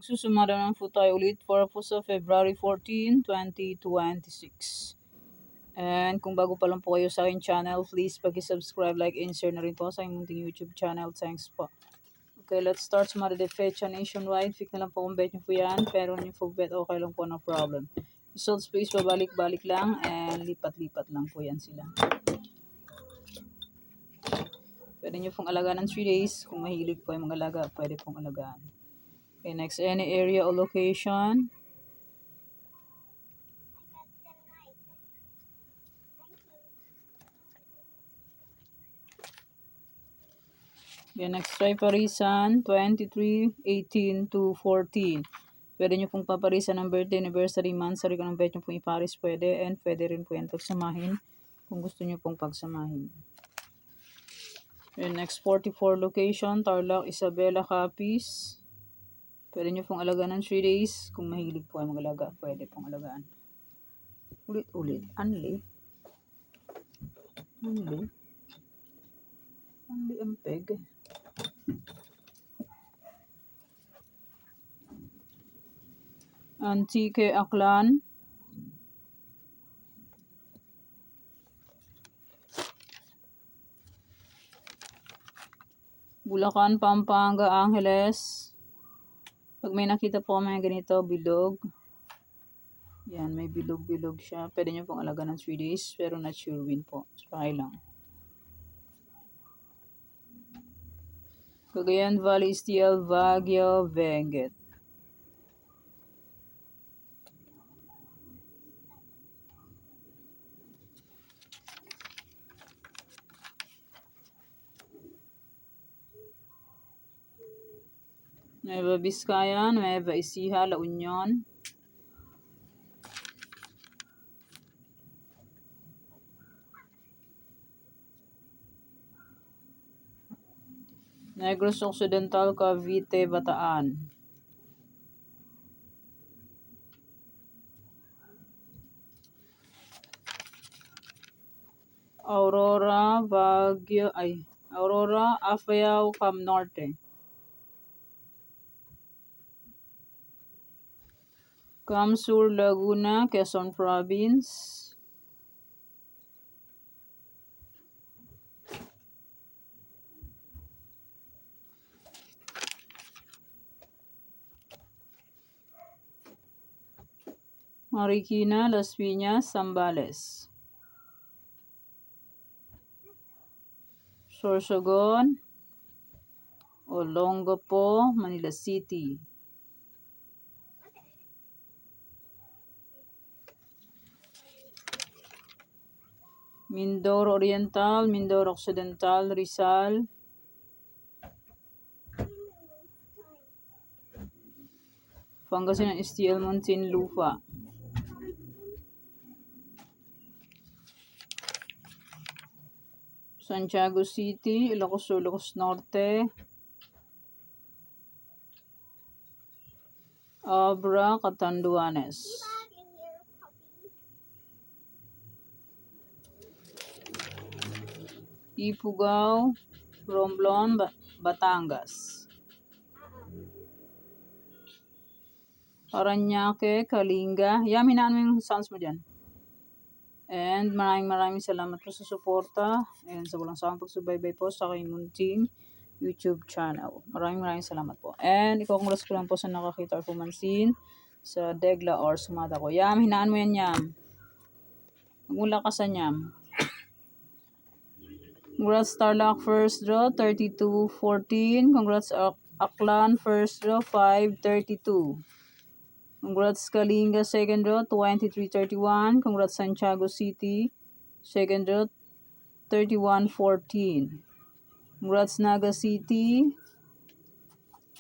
Susumada naman po tayo ulit for po sa February 14, 2026. And kung bago pa lang po kayo sa aking channel, please pag-subscribe, like, and share na rin po sa aking munting YouTube channel. Thanks po. Okay, let's start sa mga fecha nationwide. Pick na lang po kung bet nyo po yan. Pero nyo po bet, okay lang po, no problem. Results po is babalik-balik lang and lipat-lipat lang po yan sila. Pwede nyo pong alagaan ng 3 days. Kung mahilig po yung mga alaga, pwede pong alagaan. Okay, next, any area or location. Okay, next, try parisan, 23, 18 to 14. Pwede nyo pong paparisan ng birthday, anniversary, month, sarili ko ng bet nyo pong iparis, pwede. And pwede rin po yan pagsamahin kung gusto nyo pong pagsamahin. Okay, next, 44 location, Tarlac, Isabela, Capiz. Pwede nyo pong alagaan ng 3 days. Kung mahilig po ay mag-alaga, pwede pong alagaan. Ulit-ulit. Anli ang peg. Antique, Aklan. Bulacan, Pampanga, Angeles. Pag may nakita po kami ganito, bilog. Yan, may bilog-bilog siya. Pwede nyo pong alagaan ng 3 days, pero not sure win po. Try lang. Cagayan Valley, Stiel, Baguio, Benguet. Nueva Vizcaya, Nueva Ecija, La Union. Negros Occidental, Cavite, Bataan. Aurora, Baguio, Aurora, Apayao, Cam Norte. Cam Sur, Laguna, Quezon Province. Marikina, Las Piñas, Zambales. Sorsogon, Olongapo, Manila City. Mindoro Oriental, Mindoro Occidental, Rizal. Pangasinan, Estiel, Muntinlupa. Santiago City, Ilocos Sur, Ilocos Norte. Abra, Catanduanes. Ifugao, Romblon, Batangas. Paranaque, Kalinga. Yam, hinaan mo yung sounds mo dyan. And maraming salamat po sa suporta and sa walang sawang pagsubaybay po sa aking munting YouTube channel. Maraming salamat po. And i-congrats ko lang po sa nakakita or pumansin sa Degla or Sumada ko. Yam, hinaan mo yan, Yam. Magmula ka sa Yam. Congrats Tarlac first draw, 32-14. Congrats Aklan first draw, 5-32. Congrats Kalinga second draw, 23-31. Congrats Santiago City second draw, 31-14. Congrats Naga City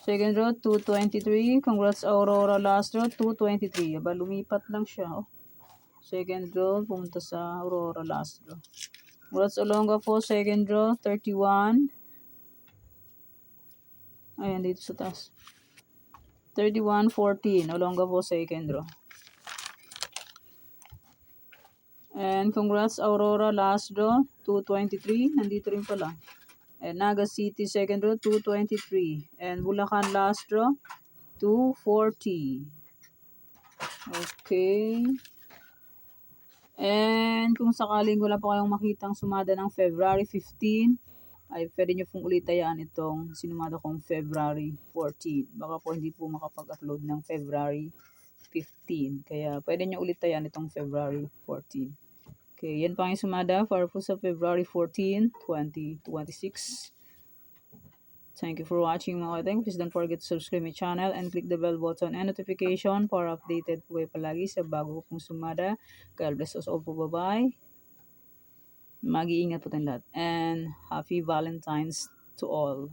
second draw, 2-23. Congrats Aurora last draw, 2-23. Aba, lumipat lang siya. Oh. Second draw, pumunta sa Aurora last draw. Congrats Olongapo second draw, 31. Ayan, dito sa taas. 31-14. Olongapo second draw. And congrats Aurora last draw, 2-23. Nandito rin pala. And Naga City second draw, 2-23. And Bulacan last draw, to 40. Okay. And kung sakaling wala pa kayong makitang sumada ng February 15, ay pwede nyo pong ulit tayaan itong sinumada kong February 14. Baka po hindi po makapag-upload ng February 15. Kaya pwede nyo ulit tayaan itong February 14. Okay, yan pa yung sumada para po sa February 14, 2026. Thank you for watching mga kateng. Please don't forget to subscribe my channel and click the bell button and notification para updated po kayo palagi sa bago pong sumada. God bless us all po. Bye-bye. Mag-iingat po tayong lahat. And happy Valentine's to all.